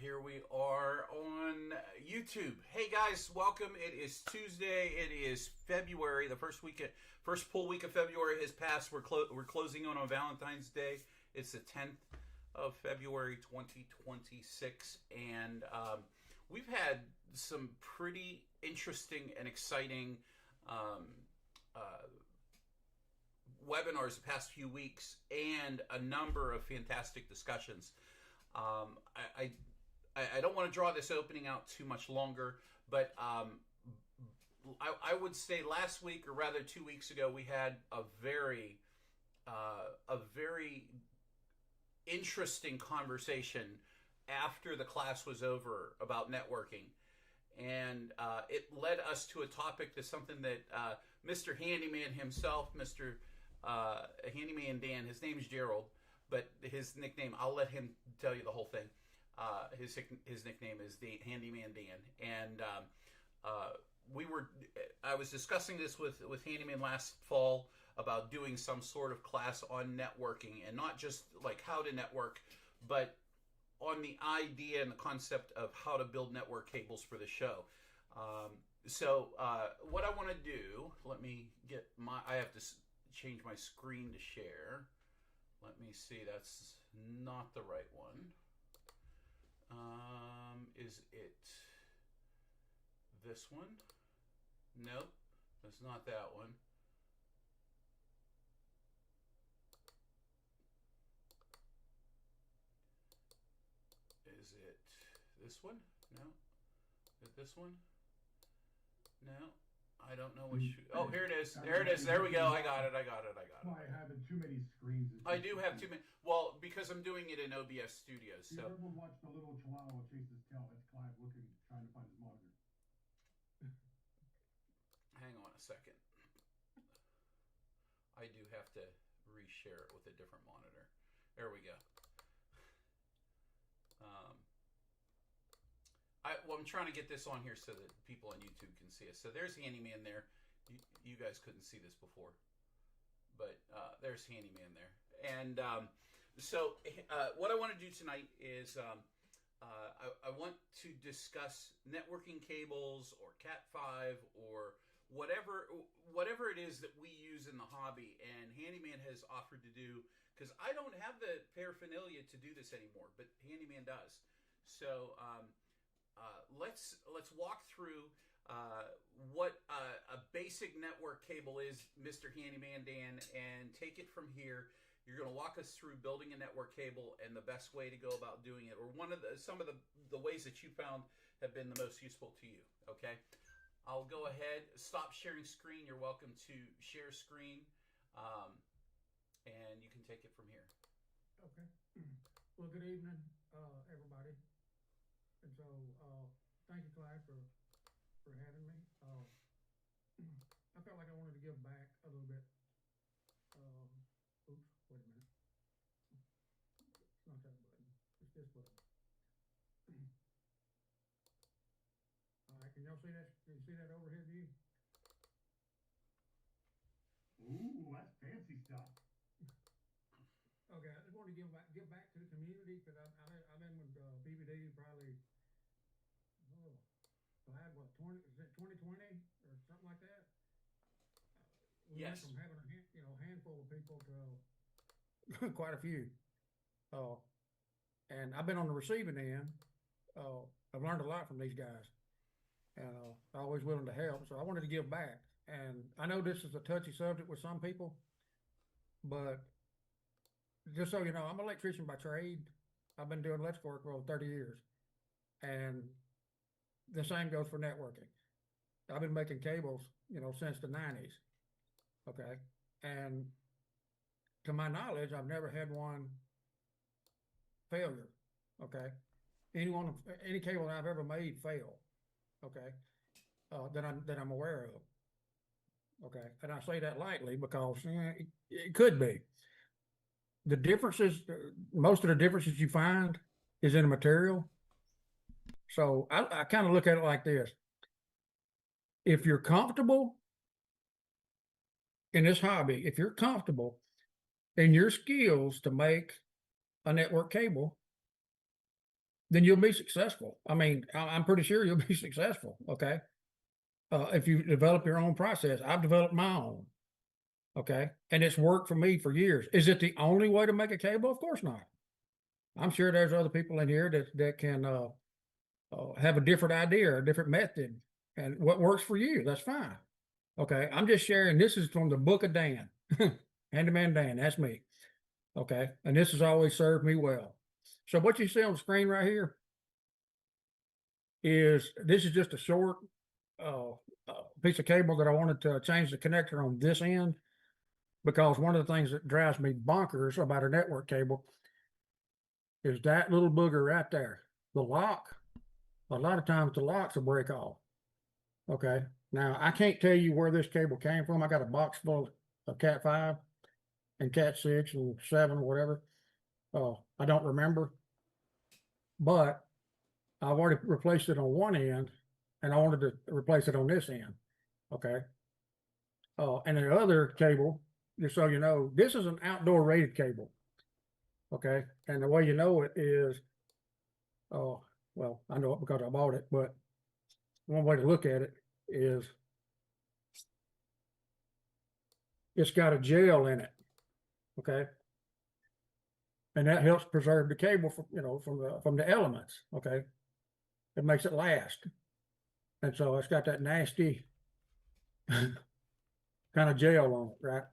Here we are on YouTube. Hey guys, welcome. It is Tuesday. It is February. The first full week of February has passed. We're closing on Valentine's Day. It's the 10th of February, 2026, and we've had some pretty interesting and exciting webinars the past few weeks, and a number of fantastic discussions. I don't want to draw this opening out too much longer, but I would say last week, or rather 2 weeks ago, we had a very interesting conversation after the class was over about networking. And it led us to a topic that's something that Mr. Handyman himself, Mr. Handyman Dan, his name's Gerald, but his nickname, I'll let him tell you the whole thing. His nickname is the Handyman Dan, and I was discussing this with Handyman last fall about doing some sort of class on networking, and not just like how to network, but on the idea and the concept of how to build network cables for the show. So what I want to do, I have to change my screen to share. Let me see, that's not the right one. Is it this one? Nope, that's not that one. Is it this one? No. Is it this one? No. I don't know which. Oh, here it is. There it is. There we go. I got it. By having too many screens. I do have too many. Well, because I'm doing it in OBS Studios. So. Everyone watch the little chihuahua chase his tail. It's Clive looking, trying to find his monitor. Hang on a second. I do have to reshare it with a different monitor. There we go. I'm trying to get this on here so that people on YouTube can see us. So there's Handyman there. You guys couldn't see this before, but there's Handyman there. And so what I want to do tonight is I want to discuss networking cables or Cat5 or whatever it is that we use in the hobby, and Handyman has offered to do, because I don't have the paraphernalia to do this anymore, but Handyman does. So let's walk through what a basic network cable is, Mr. Handyman Dan, and take it from here. You're going to walk us through building a network cable and the best way to go about doing it, or some of the ways that you found have been the most useful to you. Okay, I'll go ahead, stop sharing screen. You're welcome to share screen, and you can take it from here. Okay. Well, good evening, everybody. And so, thank you, Clyde, for having me. I felt like I wanted to give back a little bit. Oops, wait a minute. It's not that button. It's this button. All right, can y'all see that? Can you see that overhead view? Ooh, that's fancy stuff. Okay, I just wanted to give back to the community, because I've been with PPD probably. I had what, 2020 or something like that? We Yes. went from having a handful of people to quite a few. And I've been on the receiving end. I've learned a lot from these guys, and always willing to help. So I wanted to give back. And I know this is a touchy subject with some people, but just so you know, I'm an electrician by trade. I've been doing electrical work for over 30 years. And the same goes for networking. I've been making cables, since the 90s. Okay. And to my knowledge, I've never had one failure. Okay. Any cable that I've ever made failed. Okay. That I'm aware of. Okay. And I say that lightly because it could be. The differences, most of the differences you find is in the material. So I kind of look at it like this. If you're comfortable in this hobby, if you're comfortable in your skills to make a network cable, then you'll be successful. I mean, I'm pretty sure you'll be successful. Okay. If you develop your own process, I've developed my own. Okay. And it's worked for me for years. Is it the only way to make a cable? Of course not. I'm sure there's other people in here that can have a different idea or a different method, and what works for you, that's fine. Okay, I'm just sharing. This is from the Book of Dan, Handyman Dan. That's me. Okay, and this has always served me well. So what you see on the screen right here is this is just a short piece of cable that I wanted to change the connector on this end, because one of the things that drives me bonkers about a network cable is that little booger right there. The lock, a lot of times the locks will break off. Okay. Now I can't tell you where this cable came from. I got a box full of Cat 5 and Cat 6 and 7 or whatever. I don't remember. But I've already replaced it on one end, and I wanted to replace it on this end. Okay. And the other cable, just so you know, this is an outdoor rated cable. Okay. And the way you know it is, well, I know it because I bought it, but one way to look at it is it's got a gel in it. Okay. And that helps preserve the cable from the elements. Okay. It makes it last. And so it's got that nasty kind of gel on it, right?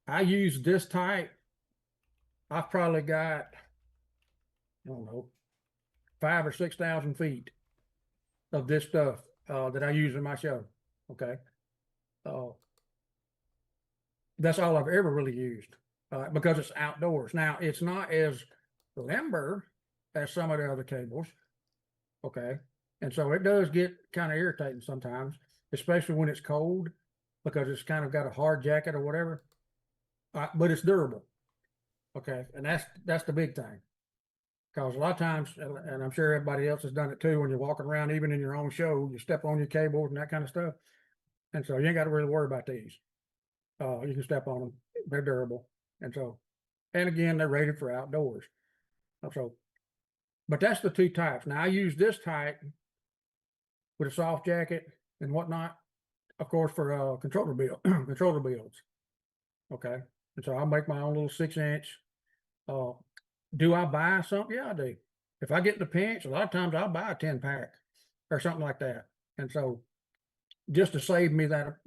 I use this type. I've probably got, I don't know, 5,000 or 6,000 feet of this stuff that I use in my show. Okay. That's all I've ever really used because it's outdoors. Now, it's not as limber as some of the other cables. Okay. And so it does get kind of irritating sometimes, especially when it's cold, because it's kind of got a hard jacket or whatever. But it's durable. Okay. And that's the big thing. Because a lot of times, and I'm sure everybody else has done it too, when you're walking around, even in your own show, you step on your cables and that kind of stuff. And so you ain't got to really worry about these. You can step on them. They're durable. And so, and again, they're rated for outdoors. So, but that's the two types. Now I use this type with a soft jacket and whatnot, of course, for controller builds. Okay. And so I'll make my own little 6-inch. Do I buy something? Yeah, I do. If I get in the pinch, a lot of times I'll buy a 10-pack or something like that. And so just to save me that,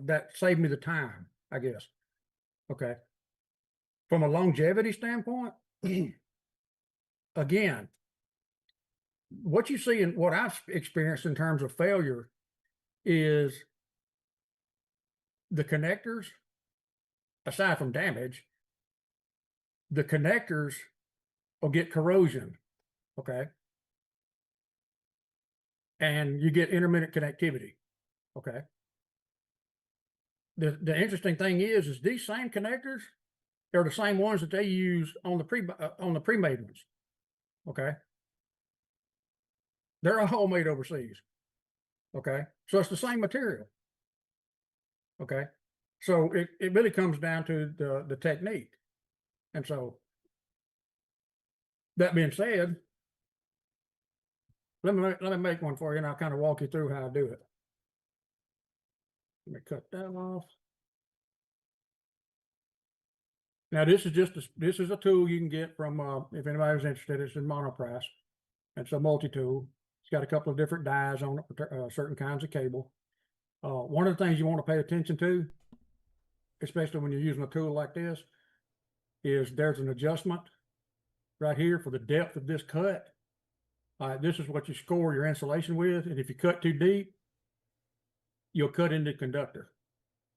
that saved me the time, I guess. Okay. From a longevity standpoint, again, what you see and what I've experienced in terms of failure is the connectors, aside from damage, the connectors will get corrosion. Okay. And you get intermittent connectivity. Okay. The interesting thing is these same connectors are the same ones that they use on the pre-made ones. Okay. They're all made overseas. Okay. So it's the same material. Okay. So it really comes down to the technique. And so that being said, let me make one for you, and I'll kind of walk you through how I do it. Let me cut that off. Now this is a tool you can get from if anybody's interested. It's in Monoprice. It's a multi-tool. It's got a couple of different dies on it for certain kinds of cable. One of the things you want to pay attention to, especially when you're using a tool like this, is there's an adjustment right here for the depth of this cut. This is what you score your insulation with, and if you cut too deep, you'll cut into the conductor.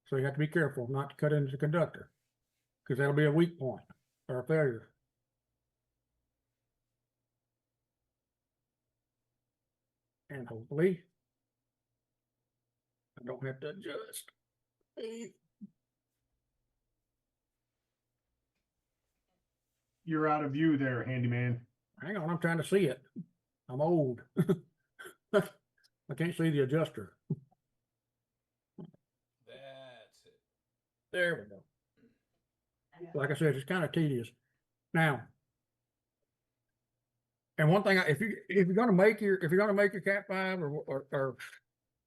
So you have to be careful not to cut into the conductor, because that'll be a weak point or a failure. And hopefully I don't have to adjust. You're out of view there, handyman. Hang on, I'm trying to see it. I'm old. I can't see the adjuster. That's it. There we go. Like I said, it's kind of tedious. Now, And one thing, if you're gonna make your Cat 5 or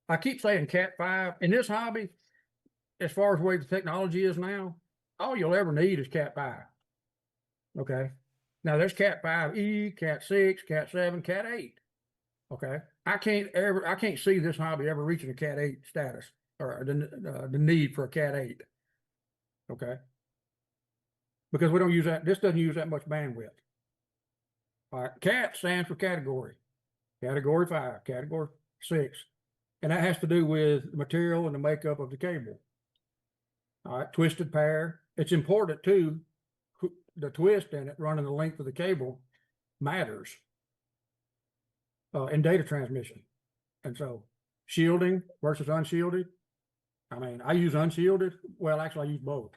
I keep saying Cat 5 in this hobby, as far as the way the technology is now, all you'll ever need is Cat 5. Okay. Now there's Cat 5e, Cat 6, Cat 7, Cat 8. Okay. I can't see this hobby ever reaching a Cat 8 status or the need for a Cat 8. Okay. Because we don't use that, this doesn't use that much bandwidth. All right. Cat stands for category. Category 5, category 6. And that has to do with the material and the makeup of the cable. All right, twisted pair. It's important too, the twist in it running the length of the cable matters in data transmission. And so shielding versus unshielded. I mean, I use unshielded. Well, actually I use both.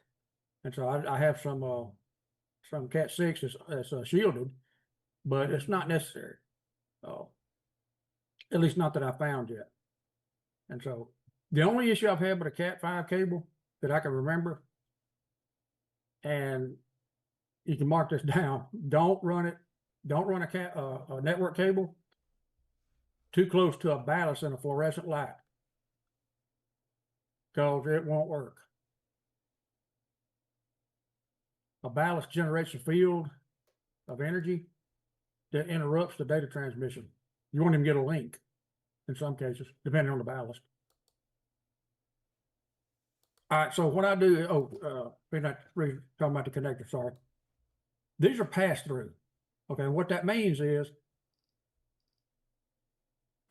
And so I have some Cat 6 that's shielded, but it's not necessary. At least not that I found yet. And so the only issue I've had with a Cat 5 cable that I can remember, and you can mark this down, don't run a network cable too close to a ballast in a fluorescent light, because it won't work. A ballast generates a field of energy that interrupts the data transmission. You won't even get a link in some cases, depending on the ballast. All right, so what I do, we're not really talking about the connector, sorry. These are pass-through. Okay, what that means is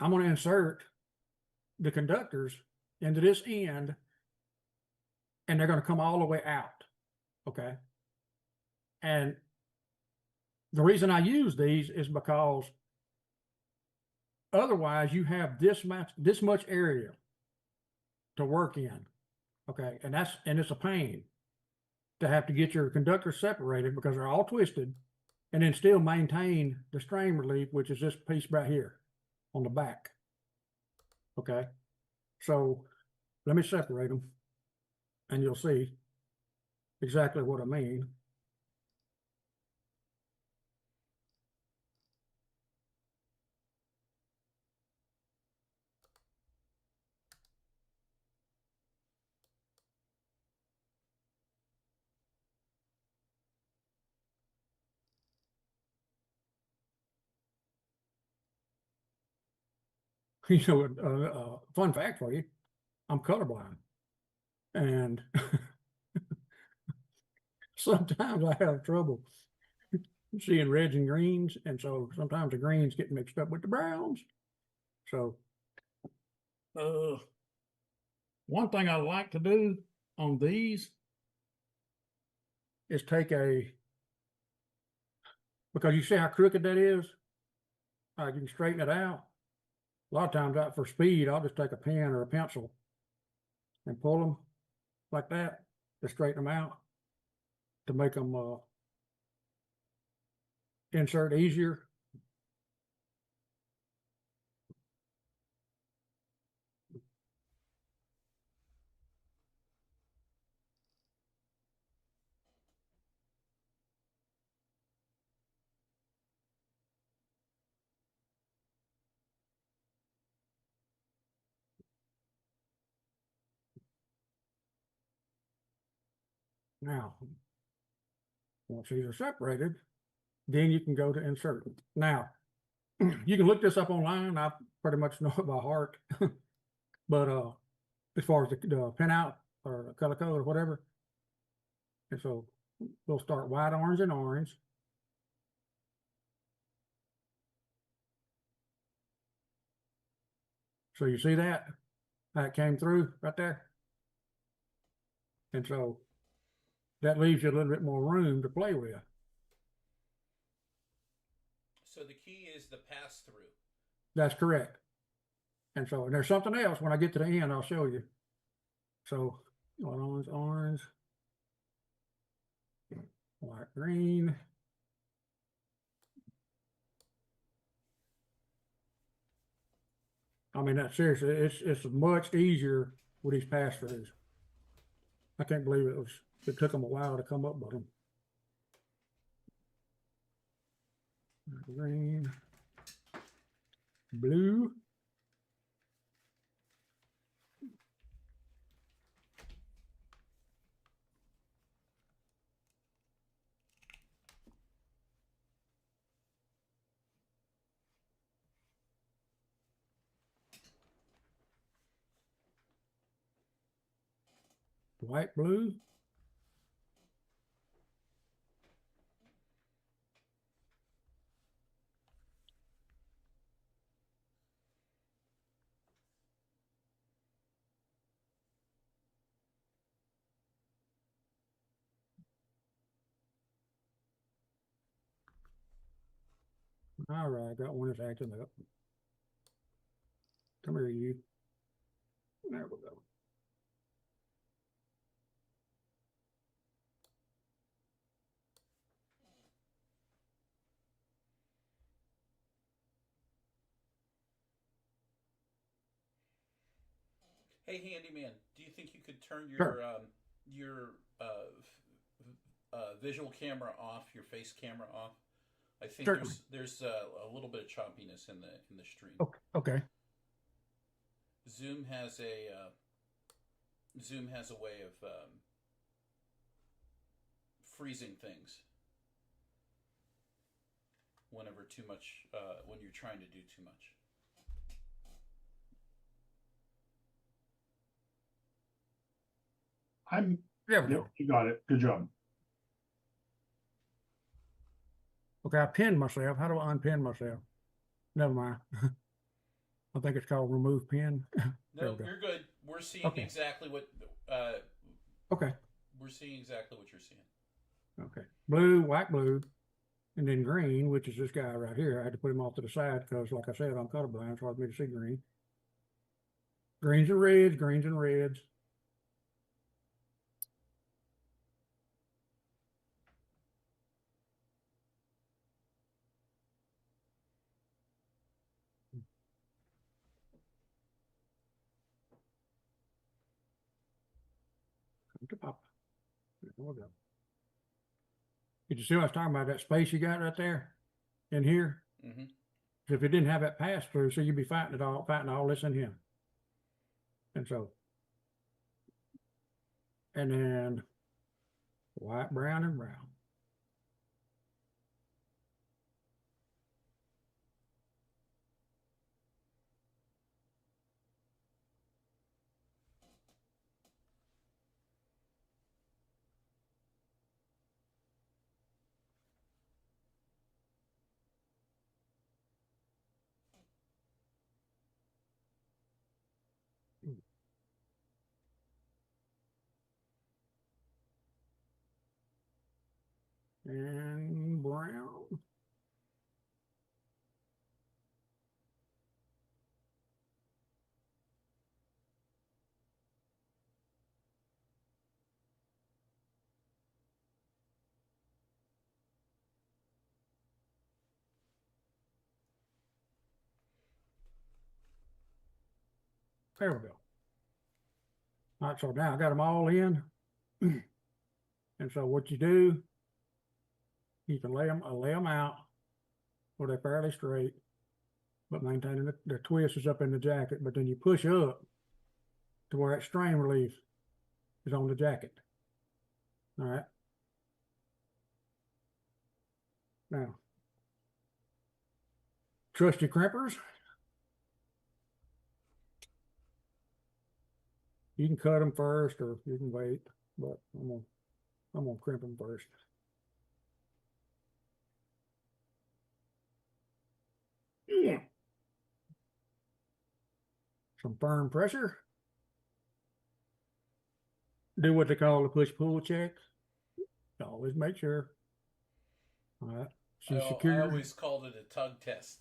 I'm going to insert the conductors into this end, and they're going to come all the way out. Okay. And the reason I use these is because otherwise you have this much area to work in. Okay, and it's a pain to have to get your conductors separated because they're all twisted, and then still maintain the strain relief, which is this piece right here on the back. Okay, so let me separate them, and you'll see exactly what I mean. You know, fun fact for you, I'm colorblind, and sometimes I have trouble seeing reds and greens, and so sometimes the greens get mixed up with the browns. So one thing I like to do on these is because you see how crooked that is, you can straighten it out. A lot of times out for speed, I'll just take a pen or a pencil and pull them like that to straighten them out, to make them insert easier. Now, once these are separated, then you can go to insert. Now, you can look this up online. I pretty much know it by heart. But as far as the pinout or color code or whatever, and so we'll start white, orange, and orange. So you see that? That came through right there. And so that leaves you a little bit more room to play with. So the key is the pass-through. That's correct. And so, and there's something else when I get to the end, I'll show you. So, orange, orange, white, green. I mean, that's seriously, it's much easier with these pass-throughs. I can't believe it took them a while to come up with them. Green, blue. White, blue. All right, got one that's acting up. Come here, you. There we go. Hey, handyman, do you think you could turn Sure. your visual camera off, your face camera off? I think Certainly. there's a little bit of choppiness in the stream. Okay. Okay. Zoom has a way of freezing things whenever too much when you're trying to do too much. There we Yep, go. you got it. Good job. Okay, I pinned myself. How do I unpin myself? Never mind. I think it's called remove pin. There No, we go. you're good. We're seeing Okay. exactly what Okay. we're seeing exactly what you're seeing. Okay. Blue, white, blue, and then green, which is this guy right here. I had to put him off to the side because, like I said, I'm colorblind. It's hard for me to see green. Greens and reds, greens and reds. Come to Papa. There we go. Did you see what I was talking about? That space you got right there in here? Mm-hmm. So if it didn't have that pass through, so you'd be fighting all this in here. And so, and then white, brown, and brown. And brown. There we go. All right, so now I got them all in. And so what you do, you can lay them out where they're fairly straight, but maintaining the twist is up in the jacket. But then you push up to where that strain relief is on the jacket. All right. Now, trust your crimpers. You can cut them first, or you can wait. But I'm gonna crimp them first. Yeah. Some firm pressure. Do what they call the push-pull check. Always make sure. All right. She's I secure. always called it a tug test.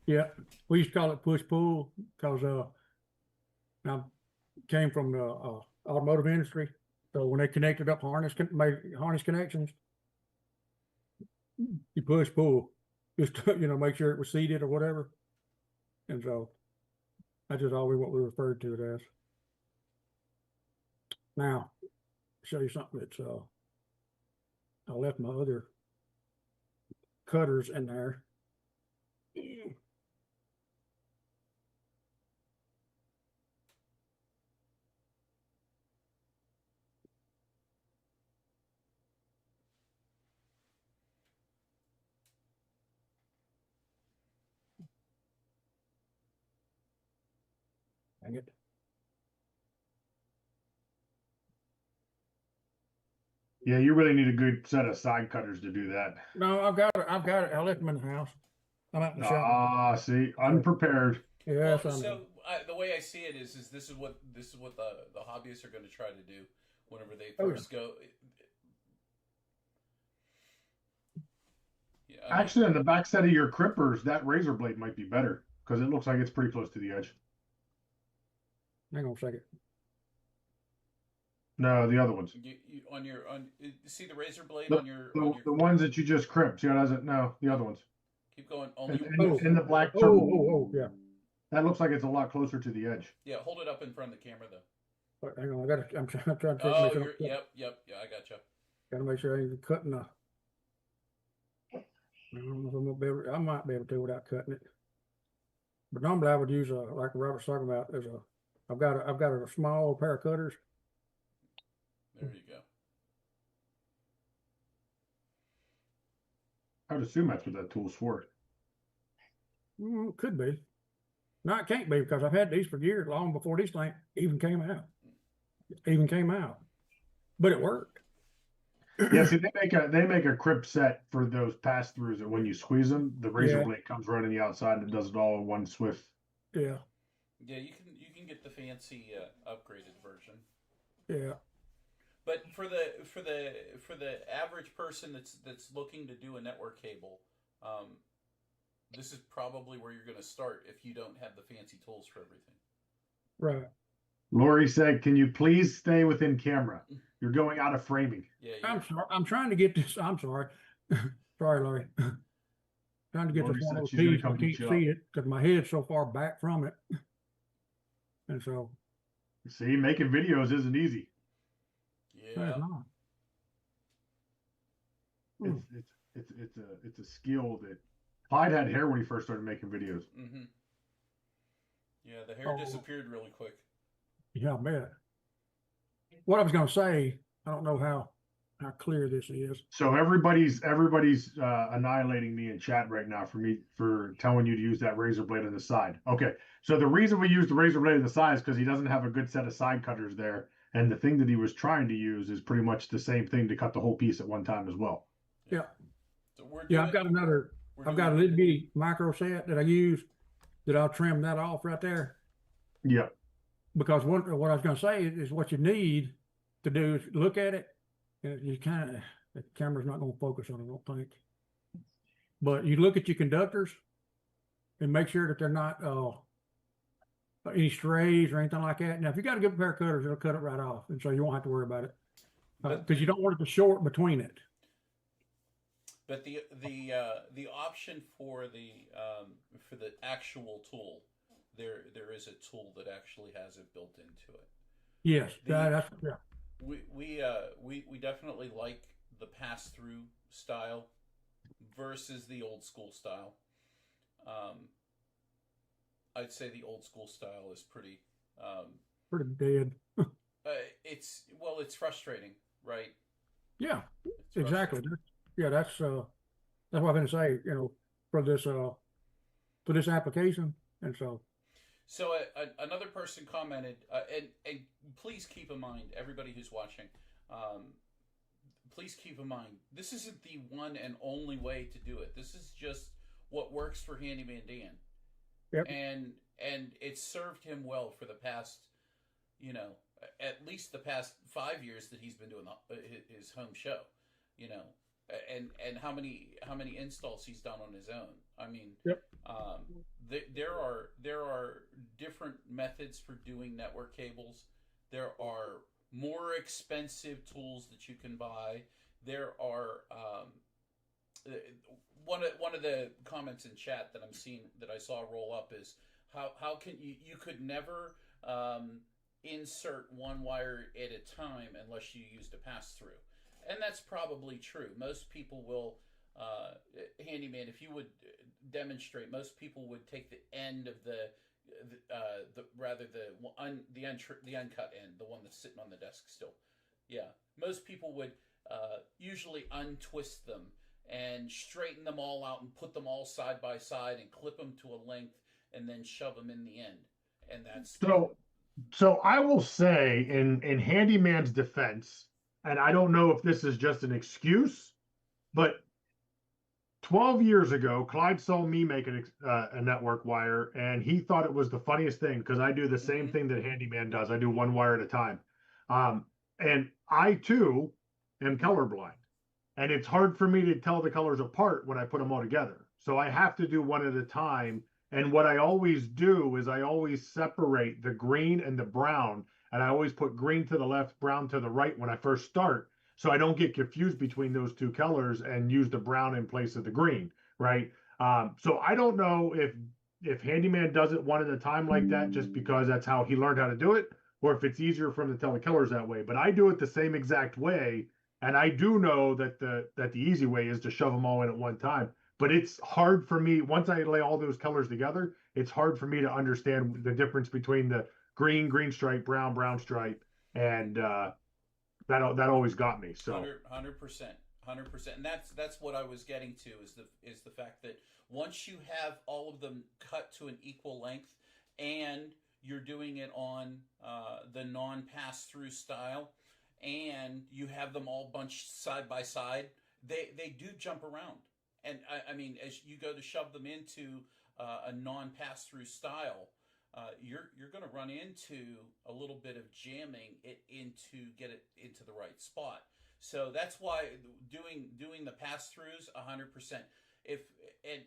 Yeah. We used to call it push-pull because I came from the automotive industry. So when they connected up made harness connections, you push-pull just to, make sure it was seated or whatever. And so that's just always what we referred to it as. Now, show you something that's I left my other cutters in there. Dang it. Yeah, you really need a good set of side cutters to do that. No, I've got it. I've got it. I left them in the house. I'm out in the shop. Ah, see, unprepared. Yes, Well, I know. so the way I see it is this is what the hobbyists are going to try to do whenever they Oh, yeah. first go. Yeah, I mean, Actually, on the back set of your crimpers, that razor blade might be better because it looks like it's pretty close to the edge. Hang on a second. No, the other ones. see the razor blade The, on your the ones that you just crimped. See how does it? No, the other ones. keep going only In the black Oh, circle. yeah. That looks like it's a lot closer to the edge. yeah, hold it up in front of the camera though. But hang on, I'm trying to check. Oh, make sure yep, yeah, I gotcha. Gotta make sure I ain't cutting the. I don't know if I'm gonna be able. I might be able to without cutting it. But normally I would use like Robert's talking about. I've got a small pair of cutters. There you go. I would assume that's what that tool's for. Could be. No, it can't be because I've had these for years, long before these things even came out. But it worked. Yeah, see, they make a crimp set for those pass throughs, and when you squeeze them, the razor Yeah. blade comes right on the outside and it does it all in one swift. Yeah, Yeah, you can get the fancy upgraded version. yeah. But for the average person that's looking to do a network cable, this is probably where you're going to start if you don't have the fancy tools for everything. Right. Lori said, "Can you please stay within camera? You're going out of framing." Yeah, I'm sorry. I'm trying to get this. I'm sorry. Sorry, Larry. Trying to get Lori this one said of those she's gonna keys. I come can't beat you see it because my head's so far back from it. And so See, making videos isn't easy. no, yeah. it's not. Hmm. It's a skill that Clyde had hair when he first started making videos. Mm-hmm. Yeah, the hair disappeared really quick. Yeah, I bet. What I was going to say, I don't know how clear this is. So everybody's annihilating me in chat right now for telling you to use that razor blade on the side. Okay, so the reason we use the razor blade on the side is because he doesn't have a good set of side cutters there, and the thing that he was trying to use is pretty much the same thing to cut the whole piece at one time as well. Yeah. So we're Yeah, doing, I've got a little bitty micro set that I use that I'll trim that off right there. Yeah. Because what I was going to say is what you need to do is look at it. And you the camera's not going to focus on it, I don't think. But you look at your conductors and make sure that they're not any strays or anything like that. Now, if you got a good pair of cutters, it'll cut it right off, and so you won't have to worry about it because you don't want it to short between it. But the option for the actual tool, there is a tool that actually has it built into it. Yes, that's yeah. We definitely like the pass through style versus the old school style. I'd say the old school style is pretty dead. it's frustrating, right? Yeah, It's exactly. frustrating. That's what I'm going to say. For this application, and so. So another person commented, and please keep in mind, everybody who's watching, please keep in mind, this isn't the one and only way to do it. This is just what works for Handyman Dan. Yep. And it's served him well for the past, at least the past 5 years that he's been doing his home show, and how many installs he's done on his own. I mean, yep. There are different methods for doing network cables. There are more expensive tools that you can buy. There are one of the comments in chat that I'm seeing that I saw roll up is how can you could never insert one wire at a time unless you used a pass through, and that's probably true. Most people will. Handyman, if you would demonstrate, most people would take the end of the uncut end, the one that's sitting on the desk still. Yeah, most people would usually untwist them and straighten them all out and put them all side by side and clip them to a length and then shove them in the end. and that's So I will say in handyman's defense, and I don't know if this is just an excuse, but 12 years ago, Clyde saw me make a network wire, and he thought it was the funniest thing because I do the same Mhm. thing that handyman does. I do one wire at a time. And I too am colorblind. And it's hard for me to tell the colors apart when I put them all together. So I have to do one at a time. And what I always do is I always separate the green and the brown. And I always put green to the left, brown to the right when I first start. So I don't get confused between those two colors and use the brown in place of the green, right? So I don't know if handyman does it one at a time like that just because that's how he learned how to do it, or if it's easier for him to tell the colors that way. But I do it the same exact way, and I do know that the easy way is to shove them all in at one time. But it's hard for me once I lay all those colors together. It's hard for me to understand the difference between the green stripe, brown stripe, and that always got me. So 100%, 100%, and that's what I was getting to is the fact that once you have all of them cut to an equal length, and you're doing it on the non-pass through style, and you have them all bunched side by side, they do jump around, and I mean as you go to shove them into a non-pass through style, you're going to run into a little bit of jamming it into get it into the right spot. So that's why doing the pass throughs 100%. If and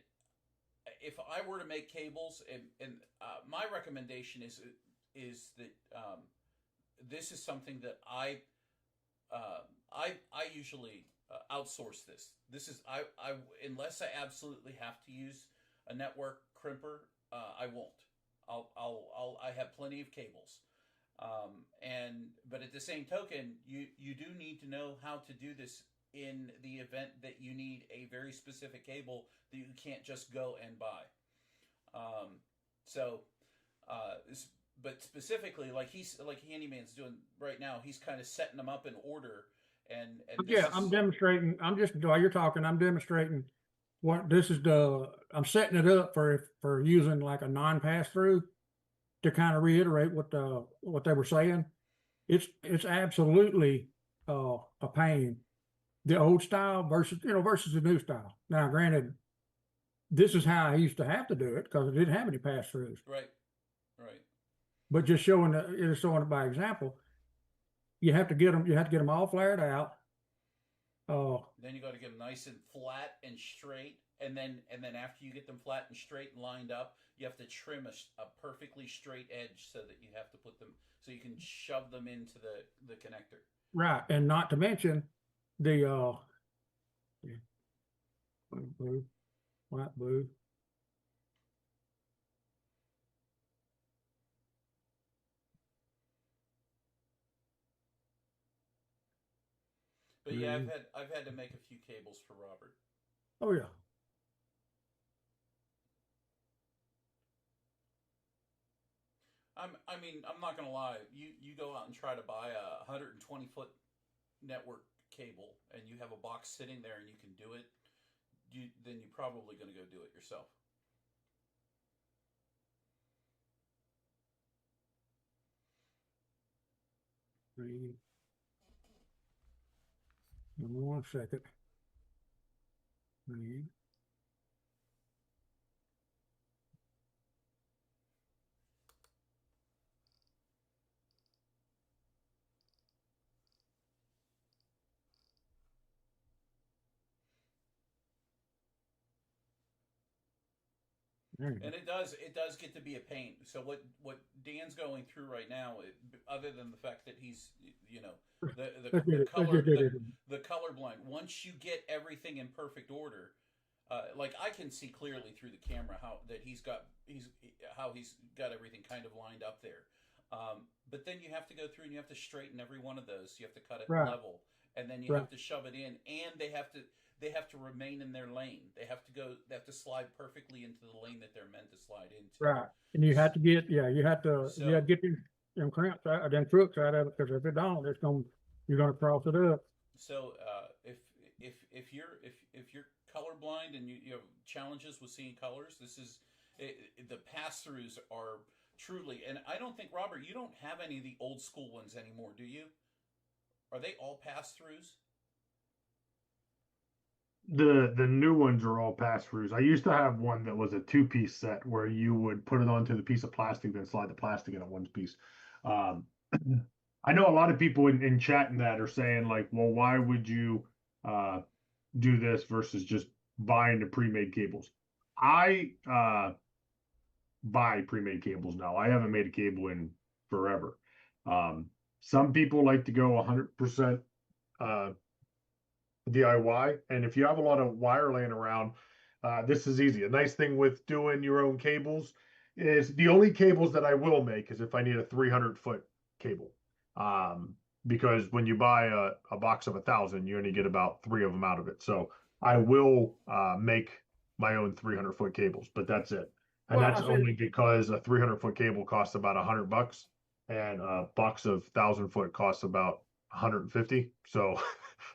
if I were to make cables, and my recommendation is that this is something that I usually outsource this. This is I unless I absolutely have to use a network crimper, I won't. I have plenty of cables, but at the same token, you do need to know how to do this in the event that you need a very specific cable that you can't just go and buy. Um, so, but specifically, like Handyman's doing right now, he's kind of setting them up in order, and this Yeah, is I'm demonstrating. I'm just while you're talking, I'm demonstrating what this is the. I'm setting it up for using like a non-pass through to kind of reiterate what they were saying. It's absolutely a pain. The old style versus the new style. Now, granted, this is how I used to have to do it because I didn't have any pass throughs. right, right. But just showing it by example, you have to get them. You have to get them all flared out. Then you got to get them nice and flat and straight, and then after you get them flat and straight and lined up, you have to trim a perfectly straight edge so that you have to put them so you can shove them into the connector. Right, and not to mention the blue, white, blue. But yeah, I've had to make a few cables for Robert. Oh yeah. I mean, I'm not gonna lie. You go out and try to buy a 120-foot network cable, and you have a box sitting there, and you can do it. Then you're probably gonna go do it yourself. Green. Give me 1 second. Green. There you go. And it does get to be a pain. So what Dan's going through right now, other than the fact that he's the the, Let's get the it. Let's color just get the, it. the colorblind. Once you get everything in perfect order, like I can see clearly through the camera he's got everything kind of lined up there. But then you have to go through and you have to straighten every one of those. You have to cut it Right. level, and then you Right. have to shove it in, and they have to remain in their lane. They have to slide perfectly into the lane that they're meant to slide into. Right. And you have to get you have to So- get them cramps out, them crooks out of it because if it don't, you're gonna cross it up. So if you're colorblind and you have challenges with seeing colors, the pass throughs are truly. And I don't think, Robert, you don't have any of the old school ones anymore, do you? Are they all pass-throughs? The new ones are all pass-throughs. I used to have one that was a two-piece set where you would put it onto the piece of plastic, then slide the plastic in at one piece. Um, I know a lot of people in chat and that are saying like, well, why would you uh, do this versus just buying the pre-made cables? I buy pre-made cables now. I haven't made a cable in forever. Um, some people like to go 100% DIY. And if you have a lot of wire laying around, this is easy. A nice thing with doing your own cables is the only cables that I will make is if I need a 300-foot cable. Because when you buy a box of 1,000, you only get about 3 of them out of it. So I will make my own 300-foot cables, but that's it. And Well, that's only because a 300-foot cable costs about $100 and a box of 1,000-foot costs about 150. So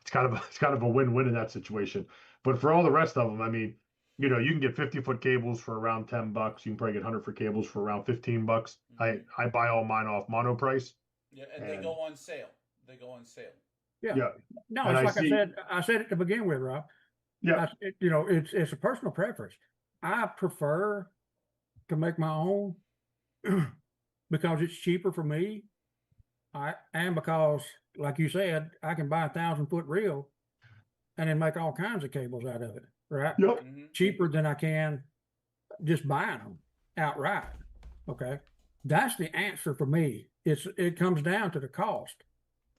it's kind of a win-win in that situation. But for all the rest of them, I mean, you know, you can get 50-foot cables for around $10. You can probably get 100-foot cables for around $15. I buy all mine off mono price. Yeah, and they go on sale. They go on sale. yeah. Yeah. No, And it's I like see- I said it to begin with, Rob. Yeah. It's a personal preference. I prefer to make my own because it's cheaper for me. And because, like you said, I can buy 1,000-foot reel and then make all kinds of cables out of it, right? Yep. Cheaper than I can just buying them outright. Okay. That's the answer for me. It comes down to the cost.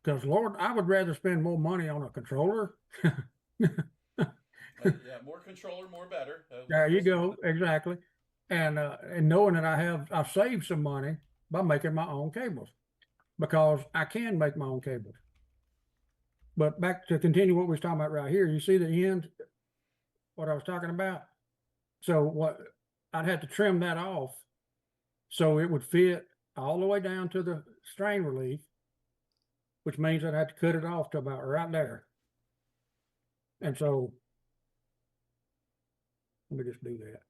Because Lord, I would rather spend more money on a controller. Yeah, more controller, more better. There you go. Exactly. And knowing that I've saved some money by making my own cables because I can make my own cables. But back to continue what we was talking about right here, you see the end, what I was talking about? So what I'd have to trim that off so it would fit all the way down to the strain relief, which means I'd have to cut it off to about right there. And so let me just do that.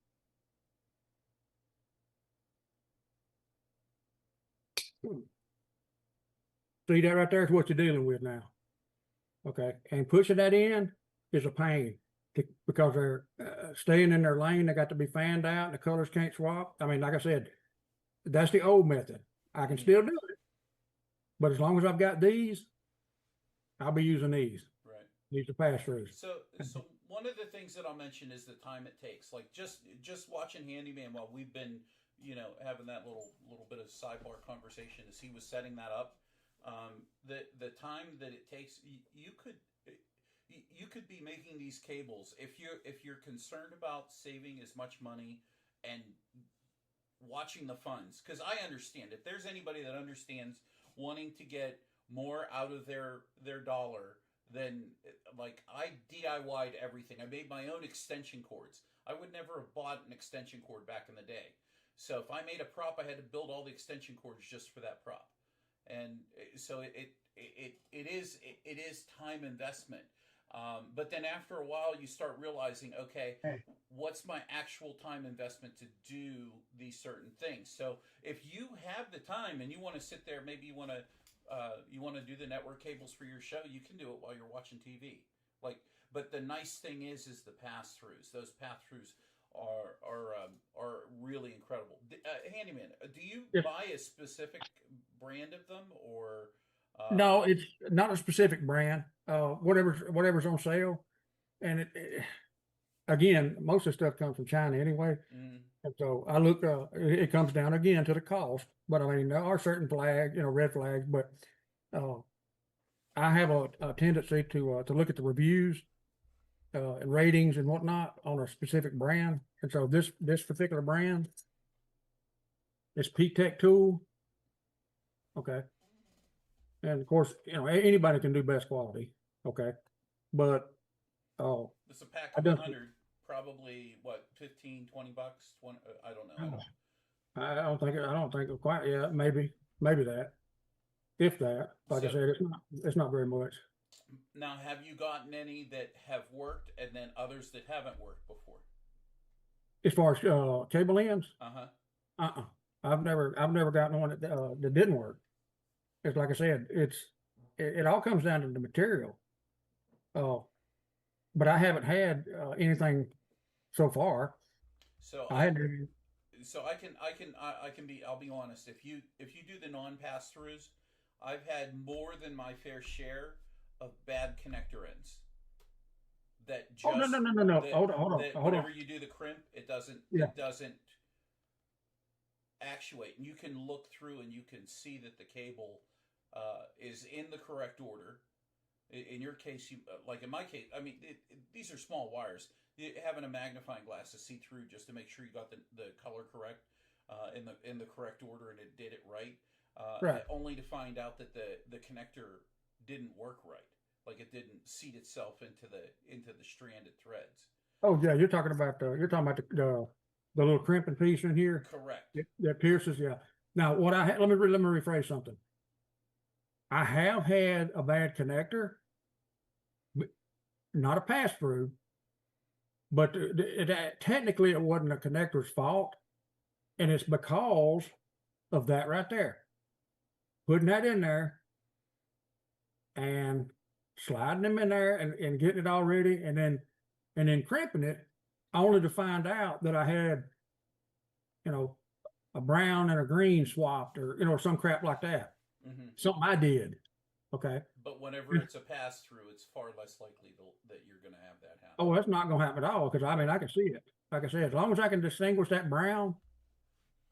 See that right there is what you're dealing with now. Okay, and pushing that in is a pain because they're staying in their lane. They got to be fanned out. And the colors can't swap. I mean, like I said, that's the old method. I can still do it, but as long as I've got these, I'll be using these. Right. These are pass-throughs. So one of the things that I'll mention is the time it takes. Like just watching Handyman while we've been, you know, having that little bit of sidebar conversation as he was setting that up. The time that it takes, you could be making these cables if you're concerned about saving as much money and watching the funds, because I understand if there's anybody that understands wanting to get more out of their dollar, then like I DIY'd everything. I made my own extension cords. I would never have bought an extension cord back in the day. So if I made a prop, I had to build all the extension cords just for that prop. And so it is time investment. But then after a while, you start realizing, okay, what's my actual time investment to do these certain things? So if you have the time and you want to sit there, maybe you want to do the network cables for your show, you can do it while you're watching TV. But the nice thing is the pass-throughs. Those pass-throughs are really incredible. Handyman, do you buy a specific brand of them or? No, it's not a specific brand. Whatever's on sale, and again, most of the stuff comes from China anyway. And so I look. It comes down again to the cost. But I mean, there are certain flags, red flags. But I have a tendency to look at the reviews and ratings and whatnot on a specific brand. And so this particular brand is P-Tech Tool. Okay. And of course, anybody can do best quality. Okay. But it's a pack of 100, probably what, $15, $20, 20, I don't know. I don't think quite yet. Maybe that. If that. Like I said, it's not very much. Now, have you gotten any that have worked and then others that haven't worked before? As far as cable ends? I've never gotten one that didn't work. It's like I said, it all comes down to the material. Uh, but I haven't had anything so far. So I had to, I'll be honest. If you do the non pass throughs, I've had more than my fair share of bad connector ends. That oh no just no no no no that, hold that on whenever you do the crimp, yeah it doesn't actuate, and you can look through and you can see that the cable is in the correct order. In your case, you like in my case, I mean, these are small wires. Having a magnifying glass to see through just to make sure you got the color correct in the correct order and it did it right. right. Only to find out that the connector didn't work right, like it didn't seat itself into the stranded threads. Oh yeah, you're talking about the little crimping piece in here Correct. that pierces. Yeah. Now what let me rephrase something. I have had a bad connector, not a pass through, but technically it wasn't the connector's fault, and it's because of that right there. Putting that in there and sliding them in there and getting it all ready, and then crimping it, only to find out that I had, a brown and a green swapped, or some crap like that. Mm-hmm. Something I did. Okay. But whenever it's a pass through, it's far less likely that you're going to have that happen. Oh, that's not going to happen at all, because I mean I can see it. Like I said, as long as I can distinguish that brown,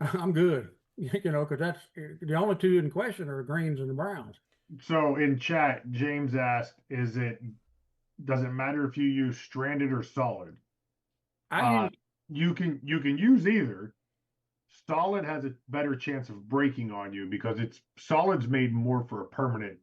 I'm good. Because that's the only two in question are the greens and the browns. So in chat, James asked, does it matter if you use stranded or solid? You can use either. Solid has a better chance of breaking on you because solid's made more for a permanent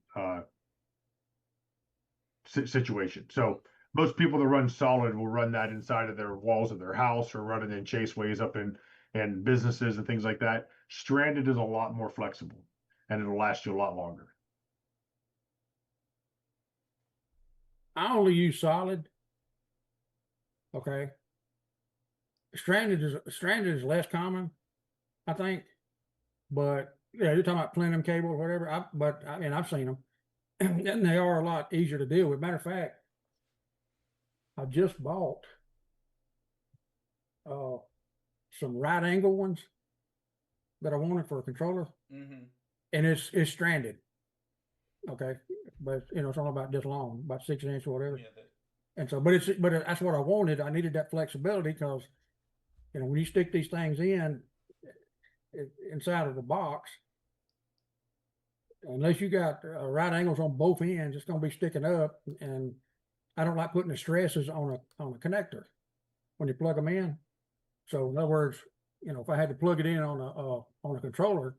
situation. So most people that run solid will run that inside of their walls of their house or run it in chaseways up in businesses and things like that. Stranded is a lot more flexible and it'll last you a lot longer. I only use solid. Okay. Stranded is less common, I think. But yeah, you're talking about plenum cable or whatever. I've seen them, and they are a lot easier to deal with. Matter of fact, I just bought some right angle ones that I wanted for a controller, mm-hmm. and it's stranded. Okay, but it's only about this long, about 6 inches or whatever. Yeah, and so, but that's what I wanted. I needed that flexibility because, when you stick these things inside of the box, unless you got right angles on both ends, it's going to be sticking up. And I don't like putting the stresses on a connector when you plug them in. So in other words, if I had to plug it in on a controller,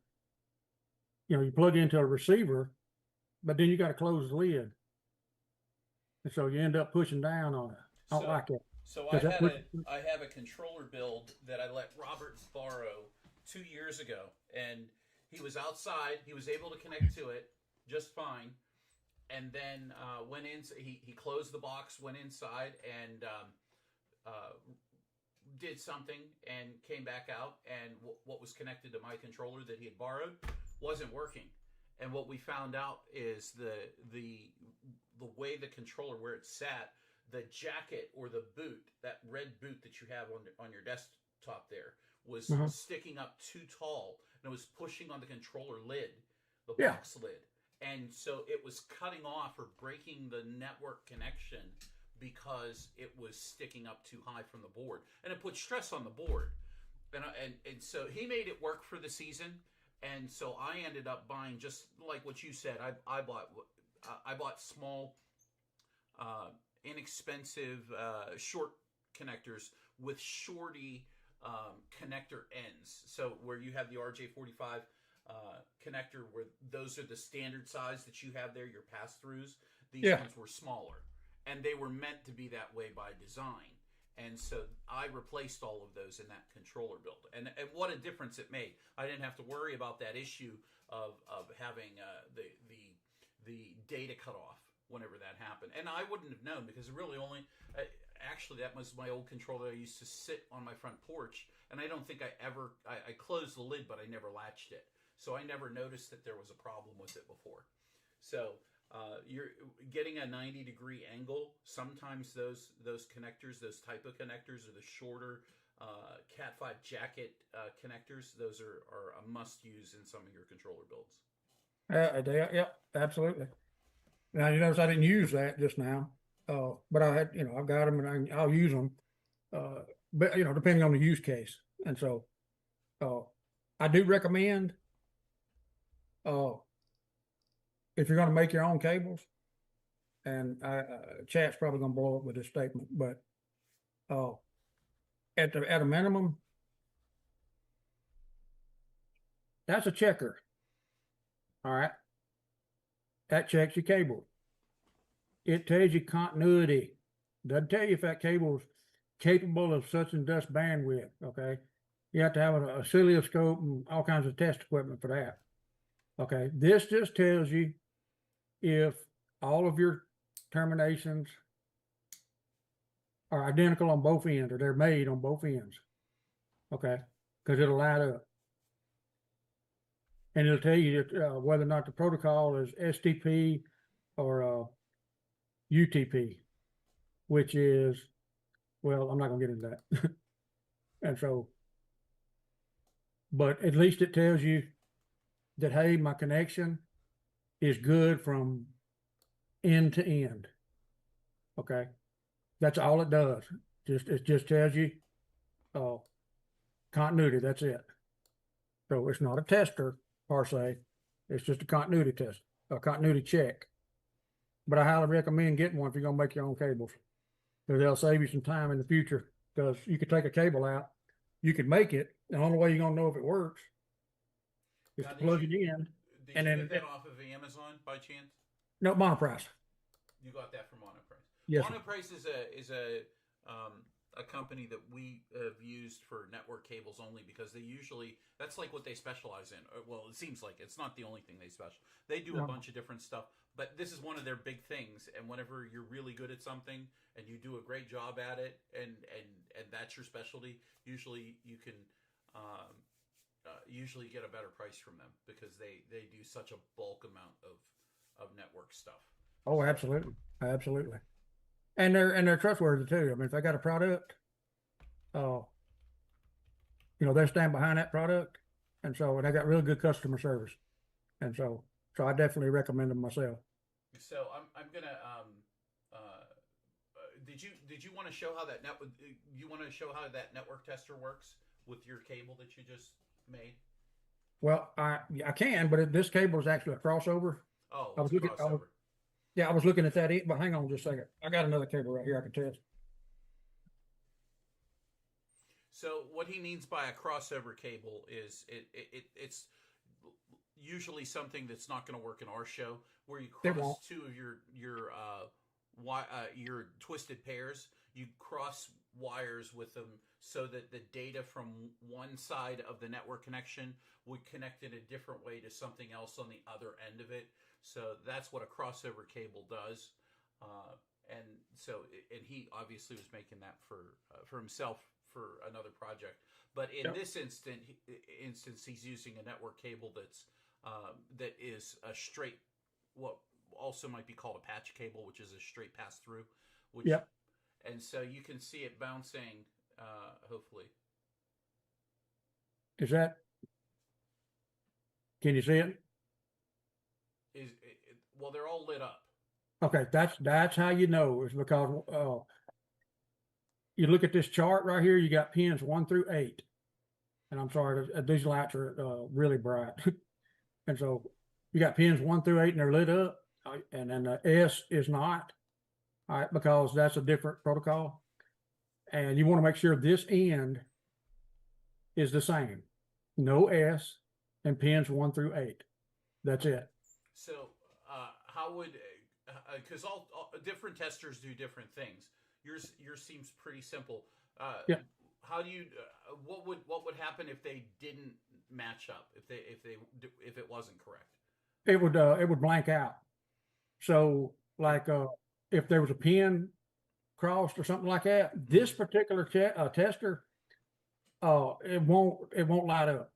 you plug it into a receiver, but then you got to close the lid, and so you end up pushing down on it. I don't like it. So I have a controller build that I let Robert borrow 2 years ago, and he was outside. He was able to connect to it just fine, and then went in. He closed the box, went inside, and did something, and came back out. And what was connected to my controller that he had borrowed wasn't working. And what we found out is the way the controller, where it sat, the jacket or the boot, that red boot that you have on your desktop there, was sticking up too tall, and it was pushing on the controller lid, the box lid. And so it was cutting off or breaking the network connection because it was sticking up too high from the board. And it put stress on the board. And so he made it work for the season. And so I ended up buying, just like what you said, I bought small, inexpensive, short connectors with shorty connector ends. So where you have the RJ45 connector, where those are the standard size that you have there, your pass-throughs, these ones were smaller. And they were meant to be that way by design. And so I replaced all of those in that controller build. And what a difference it made. I didn't have to worry about that issue of having the data cut off whenever that happened. And I wouldn't have known, because really only actually, that was my old controller. I used to sit on my front porch, and I don't think I closed the lid, but I never latched it. So I never noticed that there was a problem with it before. So you're getting a 90-degree angle. Sometimes those connectors, those type of connectors, are the shorter Cat 5 jacket connectors. Those are a must use in some of your controller builds. Yeah, absolutely. Now, you notice I didn't use that just now, but I had, I've got them and I'll use them, but depending on the use case. And so, I do recommend, if you're going to make your own cables, and chat's probably going to blow up with this statement, but at a minimum, that's a checker. All right. That checks your cable. It tells you continuity. Doesn't tell you if that cable's capable of such and such bandwidth. Okay. You have to have an oscilloscope and all kinds of test equipment for that. Okay. This just tells you if all of your terminations are identical on both ends, or they're made on both ends. Okay. Because it'll light up. And it'll tell you whether or not the protocol is STP or UTP, which is, well, I'm not going to get into that. And so, but at least it tells you that, hey, my connection is good from end to end. Okay. That's all it does. It just tells you continuity. That's it. So it's not a tester per se. It's just a continuity test, a continuity check. But I highly recommend getting one if you're going to make your own cables, because they'll save you some time in the future. Because you could take a cable out, you could make it. The only way you're going to know if it works is to plug it in. Did you get that off of Amazon by chance? No, Monoprice. You got that from Monoprice. Yes. Monoprice is a company that we have used for network cables only, because that's like what they specialize in. Well, it seems like it's not the only thing they specialize. They do a bunch of different stuff, but this is one of their big things. And whenever you're really good at something and you do a great job at it, and that's your specialty, usually you can usually get a better price from them, because they do such a bulk amount of network stuff. Oh, absolutely, absolutely. And they're trustworthy too. I mean, if they got a product, they stand behind that product, and so they got really good customer service, and so I definitely recommend them myself. So I'm gonna did you want to show how that network tester works with your cable that you just made? Well, I can, but this cable is actually a crossover. Oh, I was looking. I was looking at that, but hang on just a second. I got another cable right here I can test. So what he means by a crossover cable is it's usually something that's not going to work in our show, where you cross two of your twisted pairs. You cross wires with them so that the data from one side of the network connection would connect in a different way to something else on the other end of it. So that's what a crossover cable does. And he obviously was making that for himself for another project. But in this instance, he's using a network cable that is a straight, what also might be called a patch cable, which is a straight pass through. And so you can see it bouncing, hopefully. Can you see it? Well, they're all lit up. Okay, that's how you know, is because you look at this chart right here. You got pins 1 through 8, and I'm sorry, these lights are really bright, and so you got pins 1 through 8, and they're lit up, and then the S is not. All right, because that's a different protocol, and you want to make sure this end is the same, no S, and pins 1 through 8. That's it. So how would, because all different testers do different things. Yours seems pretty simple. How do you? What would happen if they didn't match up? If it wasn't correct? It would blank out. So like if there was a pin crossed or something like that. This particular tester, it won't light up.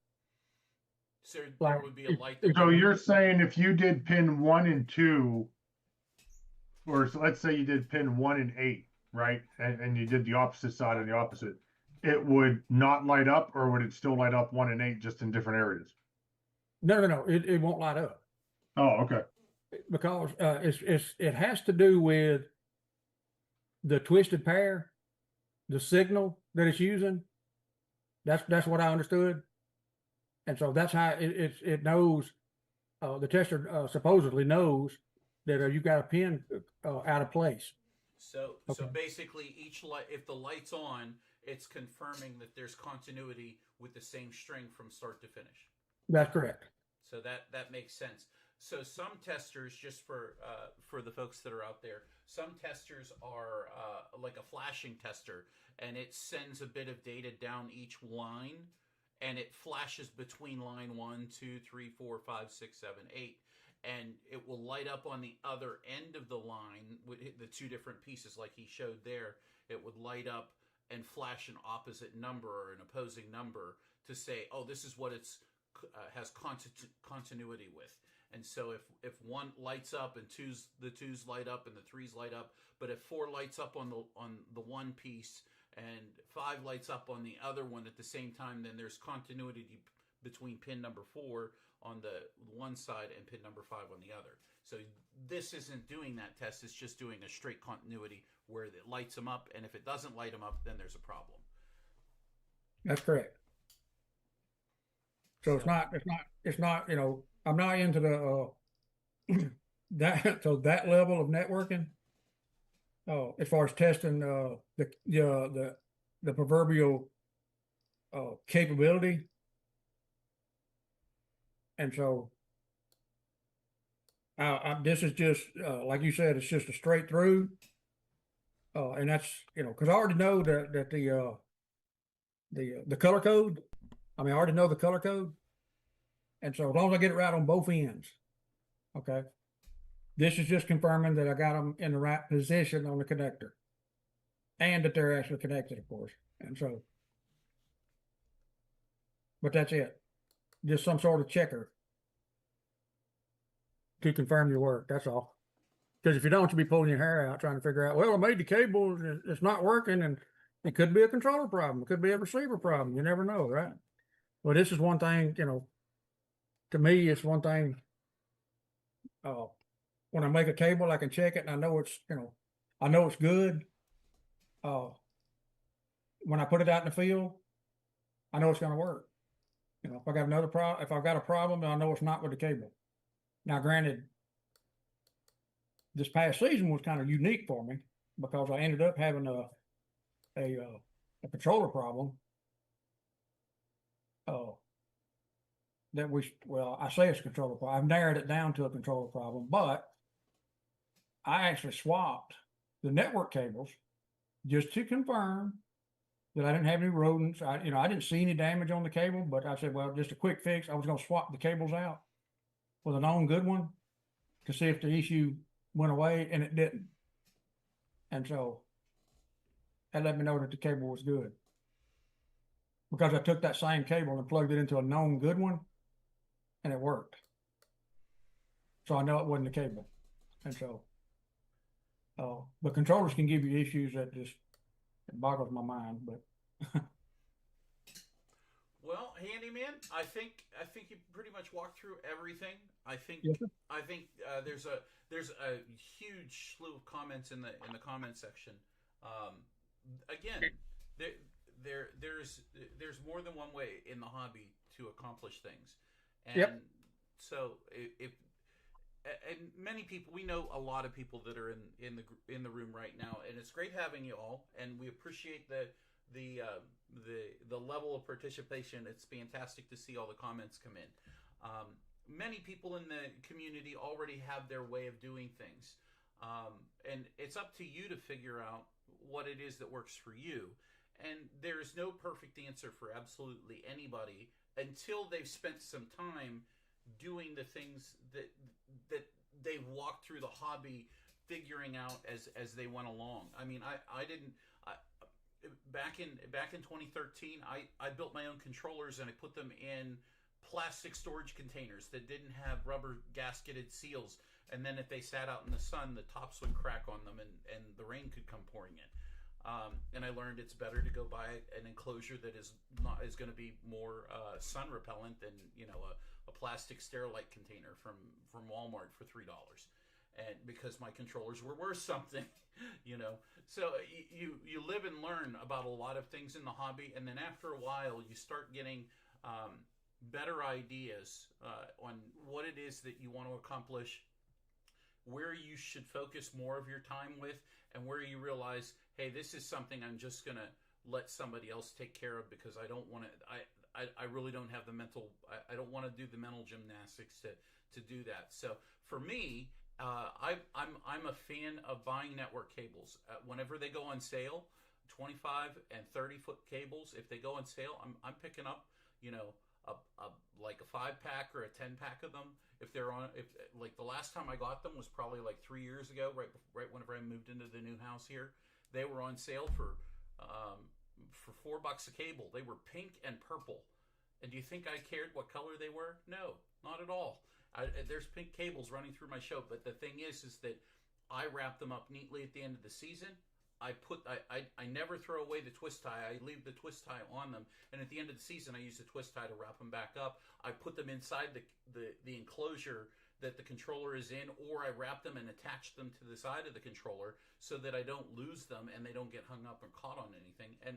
So there Like, would be a light that So would, you're saying if you did pin 1 and 2, or so let's say you did pin 1 and 8, right? And you did the opposite side and the opposite, it would not light up, or would it still light up 1 and 8 just in different areas? No, it won't light up Oh, okay. because it has to do with the twisted pair, the signal that it's using. That's what I understood, and so that's how it knows. The tester supposedly knows that you got a pin out of place. so Okay. basically each light, if the light's on, it's confirming that there's continuity with the same string from start to finish. That's correct. So that makes sense. So some testers, just for the folks that are out there, some testers are like a flashing tester, and it sends a bit of data down each line, and it flashes between line 1, 2, 3, 4, 5, 6, 7, 8, and it will light up on the other end of the line with the two different pieces, like he showed there. It would light up and flash an opposite number or an opposing number to say, oh, this is what it's has continuity with. And so if 1 lights up and the twos light up and the 3s light up, but if 4 lights up on the one piece and 5 lights up on the other one at the same time, then there's continuity between pin number 4 on the one side and pin number 5 on the other. So this isn't doing that test, it's just doing a straight continuity where it lights them up, and if it doesn't light them up, then there's a problem. That's correct. So it's not, I'm not into the that level of networking. As far as testing the proverbial capability. And so this is just like you said, it's just a straight through. And that's, because I already know that the color code. I mean, I already know the color code. And so as long as I get it right on both ends, okay, this is just confirming that I got them in the right position on the connector and that they're actually connected, of course. And so, but that's it. Just some sort of checker to confirm your work. That's all. Because if you don't, you'll be pulling your hair out trying to figure out, well, I made the cable, it's not working, and it could be a controller problem. It could be a receiver problem. You never know, right? Well, this is one thing, to me, it's one thing. When I make a cable, I can check it and I know it's good. When I put it out in the field, I know it's going to work. If I got if I've got a problem, then I know it's not with the cable. Now, granted, this past season was kind of unique for me because I ended up having a controller problem. I say it's a controller problem. I've narrowed it down to a controller problem, but I actually swapped the network cables just to confirm that I didn't have any rodents. I didn't see any damage on the cable, but I said, well, just a quick fix. I was going to swap the cables out with a known good one to see if the issue went away, and it didn't. And so that let me know that the cable was good because I took that same cable and plugged it into a known good one, and it worked. So I know it wasn't the cable. And so, but controllers can give you issues that just it boggles my mind. But well, handyman, I think you pretty much walked through everything. I think yes, sir. There's a huge slew of comments in the comment section. Again, there's more than one way in the hobby to accomplish things, and Yep. so and many people, we know a lot of people that are in the room right now, and it's great having you all, and we appreciate the level of participation. It's fantastic to see all the comments come in. Many people in the community already have their way of doing things, and it's up to you to figure out what it is that works for you. And there is no perfect answer for absolutely anybody until they've spent some time doing the things that they've walked through the hobby figuring out as they went along. I mean, I didn't. Back in 2013, I built my own controllers and I put them in plastic storage containers that didn't have rubber gasketed seals. And then if they sat out in the sun, the tops would crack on them and the rain could come pouring in. And I learned it's better to go buy an enclosure that is going to be more sun repellent than a plastic Sterilite container from Walmart for $3. And because my controllers were worth something, so you live and learn about a lot of things in the hobby, and then after a while you start getting better ideas on what it is that you want to accomplish, where you should focus more of your time with, and where you realize, hey, this is something I'm just gonna let somebody else take care of because I don't want to. I really don't have the mental. I don't want to do the mental gymnastics to do that. So for me, I'm a fan of buying network cables. Whenever they go on sale, 25 and 30-foot cables, if they go on sale, I'm picking up, like a 5-pack or a 10-pack of them. If like the last time I got them was probably like 3 years ago, right whenever I moved into the new house here, they were on sale for $4 a cable. They were pink and purple. And do you think I cared what color they were? No, not at all. There's pink cables running through my show, but the thing is that I wrap them up neatly at the end of the season. I never throw away the twist tie. I leave the twist tie on them, and at the end of the season, I use the twist tie to wrap them back up. I put them inside the enclosure that the controller is in, or I wrap them and attach them to the side of the controller so that I don't lose them and they don't get hung up or caught on anything. And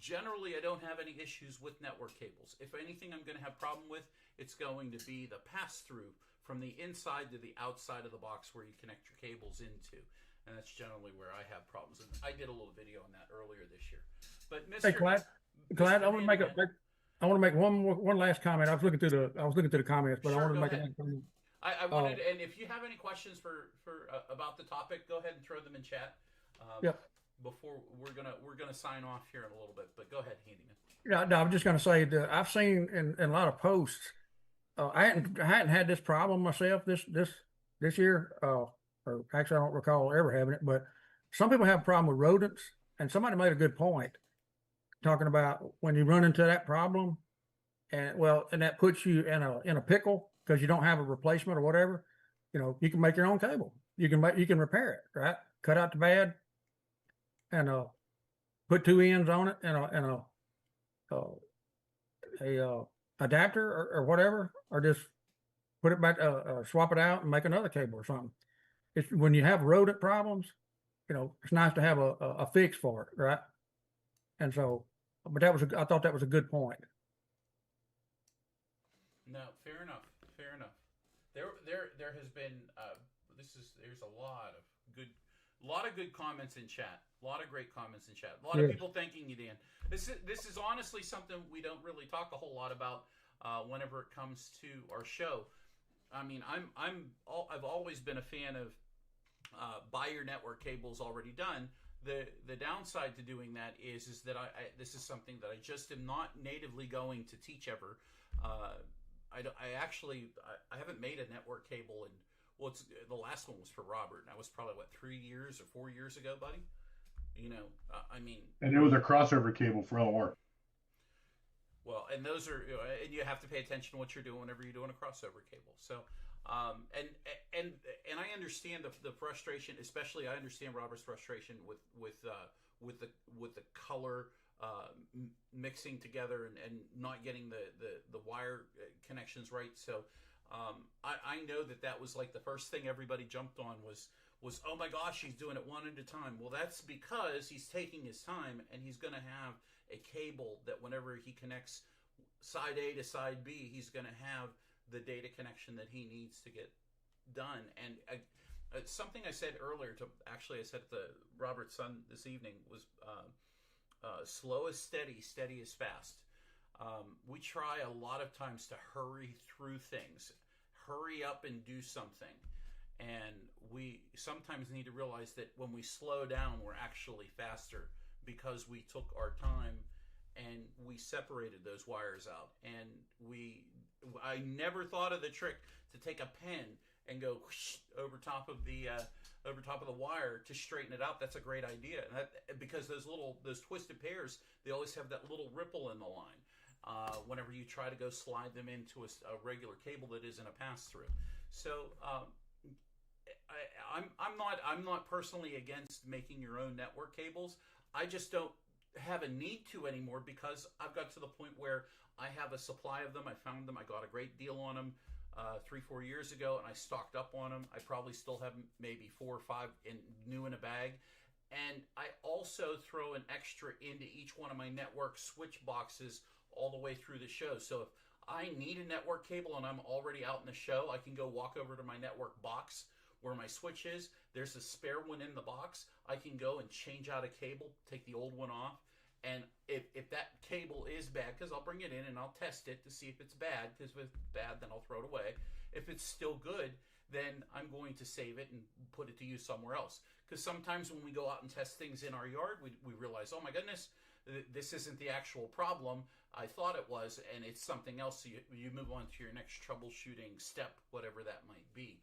generally, I don't have any issues with network cables. If anything I'm going to have problem with, it's going to be the pass-through from the inside to the outside of the box where you connect your cables into. And that's generally where I have problems. And I did a little video on that earlier this year. But Mr. Hey, Clyde, I want to make one last comment. I was looking through the comments, but Sure, I wanted to make ahead. a comment. I wanted, and if you have any questions for about the topic, go ahead and throw them in chat. Yep. Before we're gonna sign off here in a little bit, but go ahead, Handyman. Yeah, no, I'm just going to say that I've seen in a lot of posts. I hadn't had this problem myself this year. Or actually, I don't recall ever having it. But some people have a problem with rodents, and somebody made a good point talking about when you run into that problem, and that puts you in a pickle because you don't have a replacement or whatever. You can make your own cable. You can repair it, right? Cut out the bad, and put 2 ends on it, and a adapter or whatever, or just put it back, swap it out and make another cable or something. It's when you have rodent problems, it's nice to have a fix for it, right? And so, but I thought that was a good point. No, fair enough. Fair enough. There has been there's a lot of good comments in chat. A lot of great comments in chat. A lot of people thanking you, Dan. This is honestly something we don't really talk a whole lot about whenever it comes to our show. I mean, I've always been a fan of buy your network cables already done. The downside to doing that is that this is something that I just am not natively going to teach ever. I haven't made a network cable the last one was for Robert, and that was probably 3 years or 4 years ago, buddy. And it was a crossover cable for LR. Well, and those are, and you have to pay attention to what you're doing whenever you're doing a crossover cable. So, and I understand the frustration, especially I understand Robert's frustration with the color mixing together and not getting the wire connections right. So, I know that was like the first thing everybody jumped on was, oh my gosh, he's doing it one at a time. Well, that's because he's taking his time, and he's going to have a cable that whenever he connects side A to side B, he's going to have the data connection that he needs to get done. And something I said earlier I said to Robert's son this evening was slow is steady, steady is fast. We try a lot of times to hurry through things, hurry up and do something. And we sometimes need to realize that when we slow down, we're actually faster because we took our time and we separated those wires out. And I never thought of the trick to take a pen and go whoosh over top of the wire to straighten it out, that's a great idea. And that, because those twisted pairs, they always have that little ripple in the line. Whenever you try to go slide them into a regular cable that isn't a pass through. So I'm not personally against making your own network cables. I just don't have a need to anymore, because I've got to the point where I have a supply of them. I found them. I got a great deal on them 3-4 years ago, and I stocked up on them. I probably still have maybe 4 or 5 new in a bag. And I also throw an extra into each one of my network switch boxes all the way through the show. So if I need a network cable and I'm already out in the show, I can go walk over to my network box where my switch is. There's a spare one in the box. I can go and change out a cable, take the old one off. And if that cable is bad, because I'll bring it in and I'll test it to see if it's bad, because if it's bad, then I'll throw it away. If it's still good, then I'm going to save it and put it to use somewhere else. Because sometimes when we go out and test things in our yard, we realize, oh my goodness, this isn't the actual problem. I thought it was, and it's something else. So you move on to your next troubleshooting step, whatever that might be.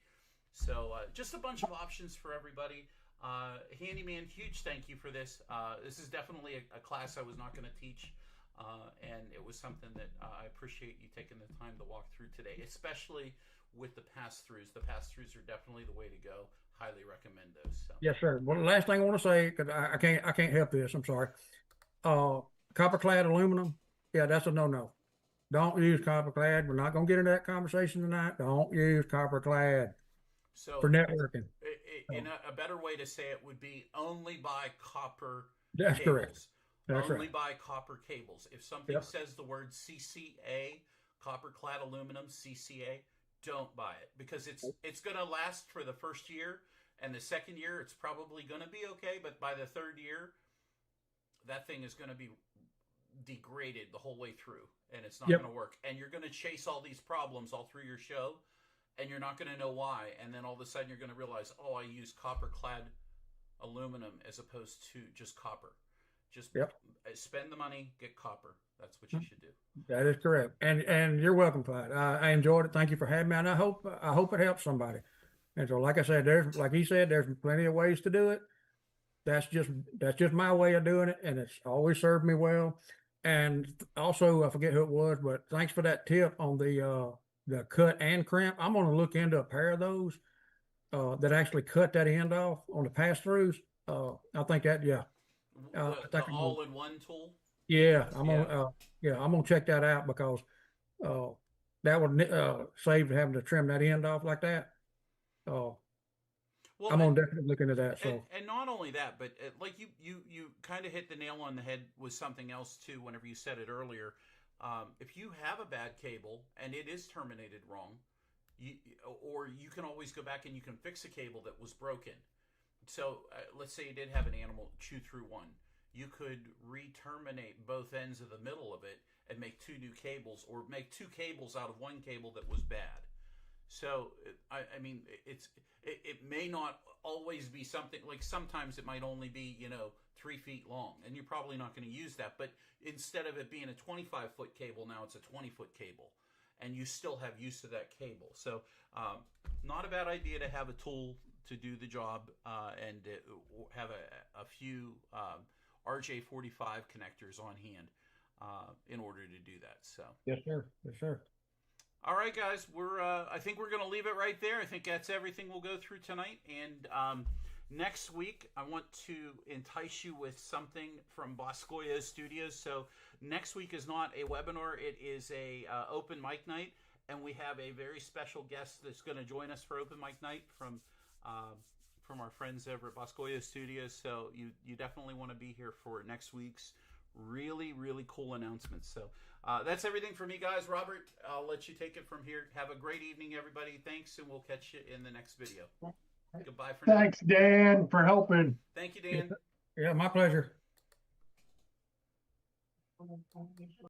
So just a bunch of options for everybody. Handyman, huge thank you for this. This is definitely a class I was not going to teach, and it was something that I appreciate you taking the time to walk through today, especially with the pass-throughs. The pass-throughs are definitely the way to go. Highly recommend those. So. Yes, sir. Well, the last thing I want to say, because I can't help this. I'm sorry. Copper clad aluminum. Yeah, that's a no-no. Don't use copper clad. We're not going to get into that conversation tonight. Don't use copper clad for networking. In a better way to say it would be only buy copper That's cables. correct. That's only right. buy copper cables. If something says the word CCA, copper clad aluminum, CCA, don't buy it, because it's going to last for the first year, and the second year it's probably going to be okay, but by the third year, that thing is going to be degraded the whole way through, and it's not going to work. And you're going to chase all these problems all through your show, and you're not going to know why. And then all of a sudden you're going to realize, oh, I use copper clad aluminum as opposed to just copper. Just spend the money, get copper. That's what you should do. That is correct. And you're welcome, Clyde. I enjoyed it. Thank you for having me. And I hope it helps somebody. And so, like I said, like he said, there's plenty of ways to do it. That's just my way of doing it, and it's always served me well. And also, I forget who it was, but thanks for that tip on the cut and crimp. I'm going to look into a pair of those that actually cut that end off on the pass-throughs. I think that, the all-in-one tool. Yeah, I'm gonna check that out, because that would save having to trim that end off like that. Well, I'm gonna definitely look into that. So, and not only that, but like you kind of hit the nail on the head with something else too. Whenever you said it earlier, if you have a bad cable and it is terminated wrong, or you can always go back and you can fix a cable that was broken. So let's say you did have an animal chew through one. You could re-terminate both ends of the middle of it and make 2 new cables, or make 2 cables out of 1 cable that was bad. So I mean, it may not always be something, like sometimes it might only be 3 feet long, and you're probably not going to use that. But instead of it being a 25-foot cable, now it's a 20-foot cable, and you still have use of that cable. So not a bad idea to have a tool to do the job, and have a few RJ45 connectors on hand in order to do that. So yes, sir. Yes, sir. All right, guys, I think we're going to leave it right there. I think that's everything we'll go through tonight. And next week, I want to entice you with something from Boscoyo Studios. So next week is not a webinar. It is a open mic night. And we have a very special guest that's going to join us for open mic night from our friends over at Boscoyo Studios. So you definitely want to be here for next week's really, really cool announcements. So that's everything for me, guys. Robert, I'll let you take it from here. Have a great evening, everybody. Thanks, and we'll catch you in the next video. Goodbye for now. Thanks, Dan, for helping. Thank you, Dan. Yeah, my pleasure.